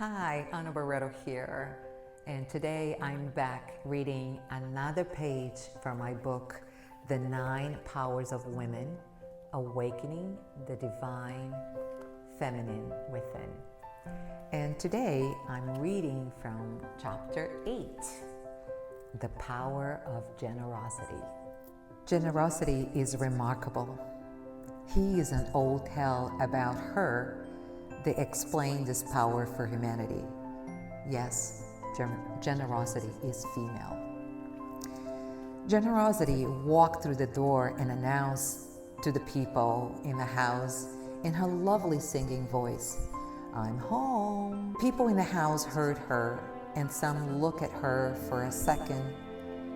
Hi, Ana Barreto here, and today I'm back reading another page from my book, The 9 Powers of Women, Awakening the Divine Feminine Within. And today I'm reading from chapter 8, The Power of Generosity. Generosity is remarkable. He is an old tale about her. They explain this power for humanity. Yes, generosity is female. Generosity walked through the door and announced to the people in the house in her lovely singing voice, "I'm home." People in the house heard her, and some looked at her for a second,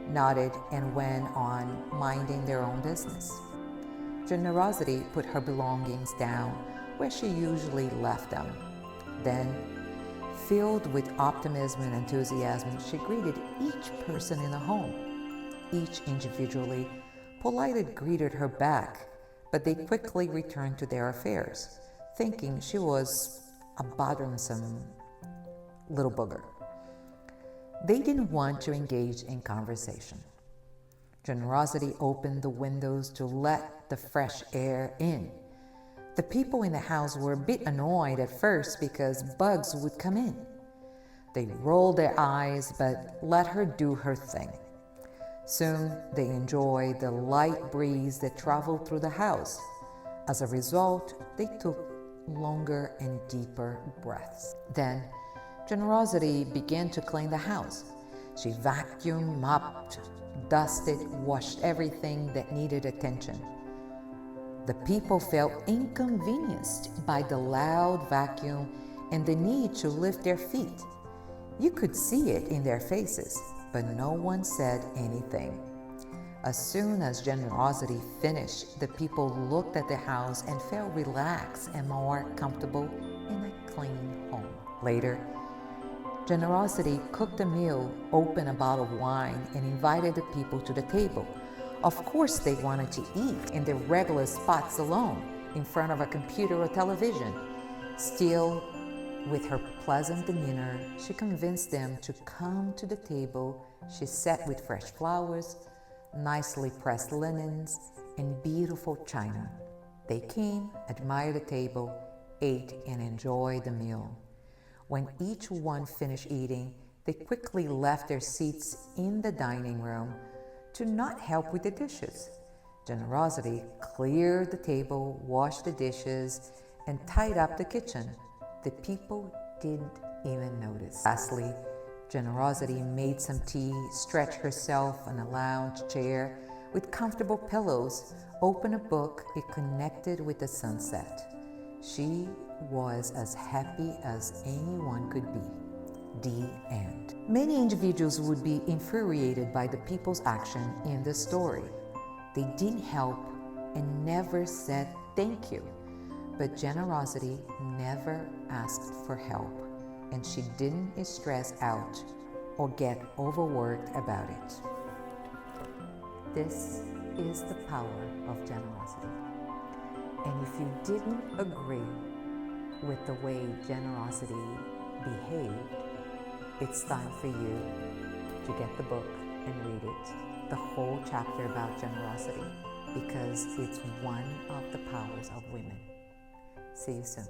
nodded, and went on minding their own business. Generosity put her belongings down where she usually left them. Then, filled with optimism and enthusiasm, she greeted each person in the home. Each individually politely greeted her back, but they quickly returned to their affairs, thinking she was a bothersome little booger. They didn't want to engage in conversation. Generosity opened the windows to let the fresh air in. The people in the house were a bit annoyed at first because bugs would come in. They rolled their eyes but let her do her thing. Soon they enjoyed the light breeze that traveled through the house. As a result, they took longer and deeper breaths. Then, Generosity began to clean the house. She vacuumed, mopped, dusted, washed everything that needed attention. The people felt inconvenienced by the loud vacuum and the need to lift their feet. You could see it in their faces, but no one said anything. As soon as Generosity finished, the people looked at the house and felt relaxed and more comfortable in a clean home. Later, Generosity cooked a meal, opened a bottle of wine, and invited the people to the table. Of course, they wanted to eat in their regular spots alone, in front of a computer or television. Still, with her pleasant demeanor, she convinced them to come to the table she set with fresh flowers, nicely pressed linens, and beautiful china. They came, admired the table, ate, and enjoyed the meal. When each one finished eating, they quickly left their seats in the dining room to not help with the dishes. Generosity cleared the table, washed the dishes, and tied up the kitchen. The people didn't even notice. Lastly, Generosity made some tea, stretched herself on a lounge chair with comfortable pillows, opened a book, and connected with the sunset. She was as happy as anyone could be. The end. Many individuals would be infuriated by the people's action in this story. They didn't help and never said thank you. But Generosity never asked for help, and she didn't stress out or get overworked about it. This is the power of generosity. And if you didn't agree with the way Generosity behaved, it's time for you to get the book and read it, the whole chapter about generosity, because it's one of the powers of women. See you soon.